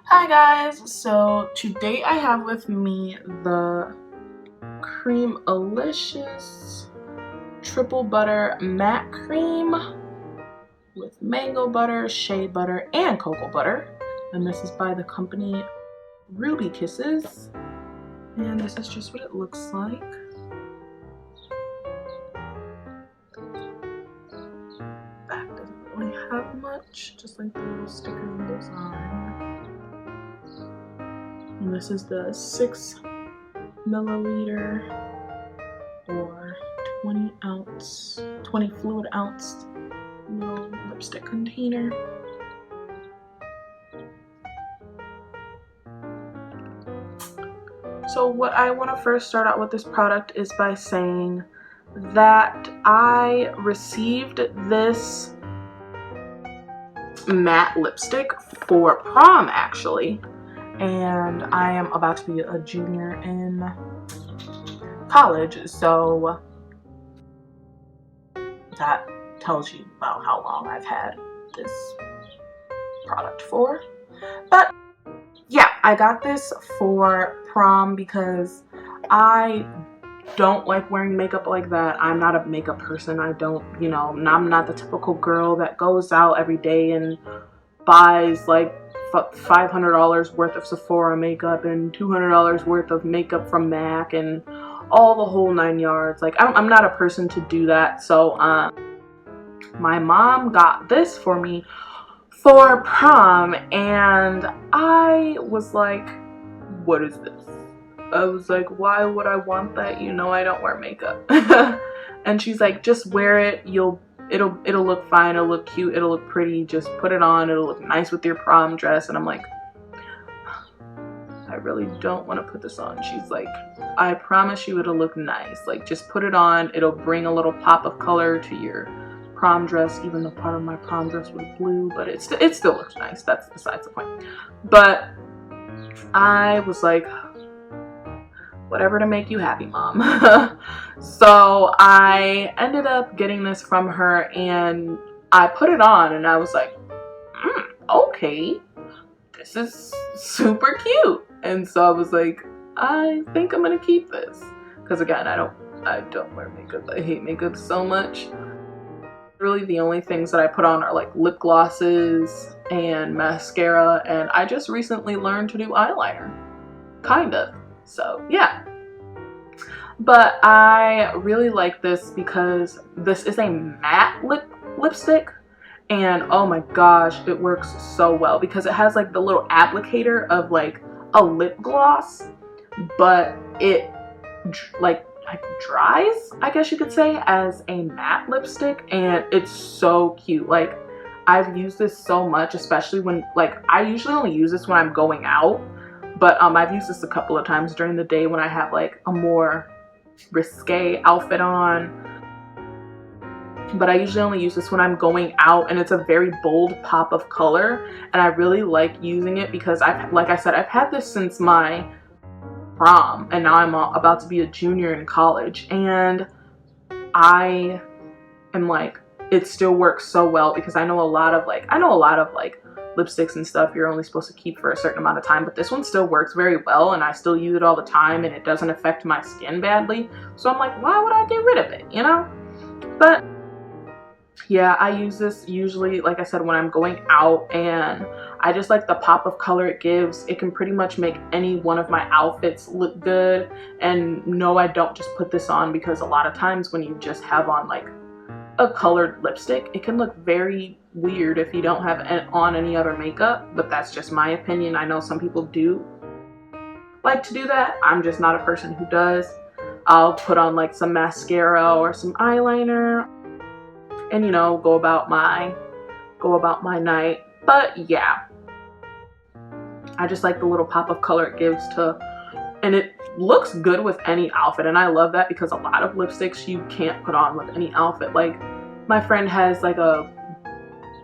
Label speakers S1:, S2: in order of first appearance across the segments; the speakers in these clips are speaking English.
S1: Hi guys, so today I have with me the Creamlicious triple butter matte cream with mango butter, shea butter, and cocoa butter. And this is by the company Ruby Kisses. And this is just what it looks like. Back doesn't really have much, just like the little sticker and design. And this is the 6 milliliter or 20 fluid ounce little lipstick container. So what I want to first start out with this product is by saying that I received this matte lipstick for prom actually, and I am about to be a junior in college, so that tells you about how long I've had this product for. But yeah, I got this for prom because I don't like wearing makeup like that. I'm not a makeup person. I don't, I'm not the typical girl that goes out every day and buys like $500 worth of Sephora makeup and $200 worth of makeup from MAC and all the whole 9 yards. Like, I'm not a person to do that. So my mom got this for me for prom, and I was like, what is this? I was like, why would I want that? You know I don't wear makeup. And she's like, just wear it. It'll look fine. It'll look cute. It'll look pretty. Just put it on. It'll look nice with your prom dress. And I'm like, I really don't want to put this on. She's like, I promise you it'll look nice. Like, just put it on. It'll bring a little pop of color to your prom dress, even though part of my prom dress was blue, but it still looks nice. That's besides the point. But I was like, whatever to make you happy, mom. So I ended up getting this from her, and I put it on, and I was like, okay, this is super cute. And so I was like, I think I'm gonna keep this, because again, I don't wear makeup. I hate makeup so much. Really, the only things that I put on are like lip glosses and mascara, and I just recently learned to do eyeliner, kind of. So yeah, but I really like this because this is a matte lipstick, and oh my gosh, it works so well because it has like the little applicator of like a lip gloss, but it like dries, I guess you could say, as a matte lipstick, and it's so cute. Like, I've used this so much, especially when, like, I usually only use this when I'm going out, but I've used this a couple of times during the day when I have like a more risque outfit on. But I usually only use this when I'm going out, and it's a very bold pop of color, and I really like using it because like I said, I've had this since my prom, and now I'm about to be a junior in college, and I am like, it still works so well because I know a lot of like lipsticks and stuff you're only supposed to keep for a certain amount of time, but this one still works very well, and I still use it all the time, and it doesn't affect my skin badly. So I'm like, why would I get rid of it, But yeah, I use this usually, like I said, when I'm going out, and I just like the pop of color it gives. It can pretty much make any one of my outfits look good. And no, I don't just put this on because a lot of times when you just have on like a colored lipstick, it can look very weird if you don't have on any other makeup, but that's just my opinion. I know some people do like to do that. I'm just not a person who does. I'll put on like some mascara or some eyeliner and go about my night. But yeah, I just like the little pop of color it gives and it looks good with any outfit, and I love that because a lot of lipsticks you can't put on with any outfit. Like, my friend has like a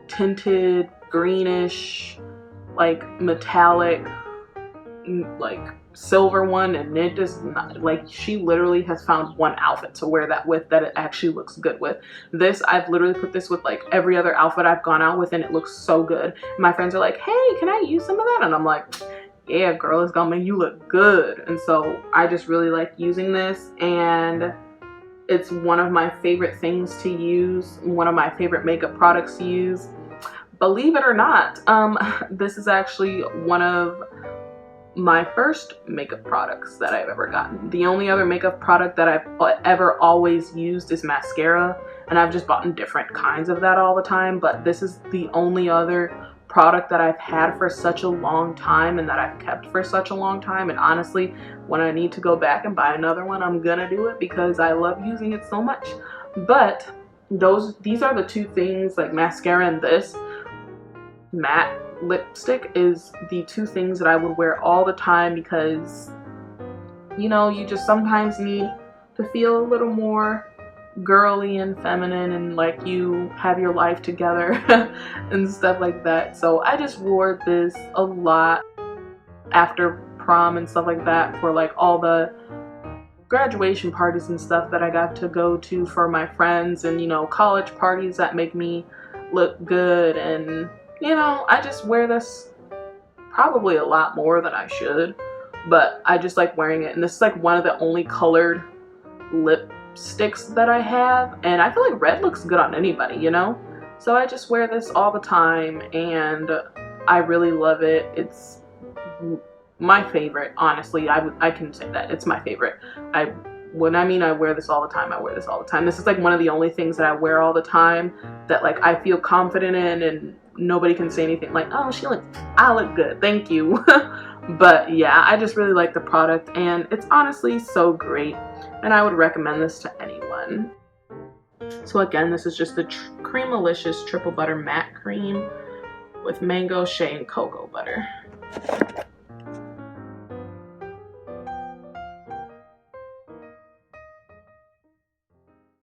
S1: tinted greenish, like metallic, like silver one, and it does not, like, she literally has found one outfit to wear that with that it actually looks good with. This, I've literally put this with like every other outfit I've gone out with, and it looks so good. My friends are like, hey, can I use some of that? And I'm like, yeah, girl, it's gonna make you look good. And so I just really like using this, and it's one of my favorite things to use, one of my favorite makeup products to use. Believe it or not, this is actually one of my first makeup products that I've ever gotten. The only other makeup product that I've ever always used is mascara, and I've just bought different kinds of that all the time, but this is the only other product that I've had for such a long time and that I've kept for such a long time. And honestly, when I need to go back and buy another one, I'm gonna do it because I love using it so much. But these are the two things, like mascara and this matte lipstick, is the two things that I would wear all the time, because you know, you just sometimes need to feel a little more girly and feminine, and like you have your life together and stuff like that. So I just wore this a lot after prom and stuff like that, for like all the graduation parties and stuff that I got to go to for my friends, and you know, college parties that make me look good. And you know, I just wear this probably a lot more than I should, but I just like wearing it. And this is like one of the only colored lipsticks that I have, and I feel like red looks good on anybody, you know? So I just wear this all the time, and I really love it. It's my favorite, honestly. I can say that it's my favorite. When I mean I wear this all the time, I wear this all the time. This is like one of the only things that I wear all the time that like I feel confident in, and nobody can say anything like, oh, I look good, thank you. But yeah, I just really like the product, and it's honestly so great, and I would recommend this to anyone. So again, this is just the Creamlicious Triple Butter Matte Cream with mango, shea, and cocoa butter.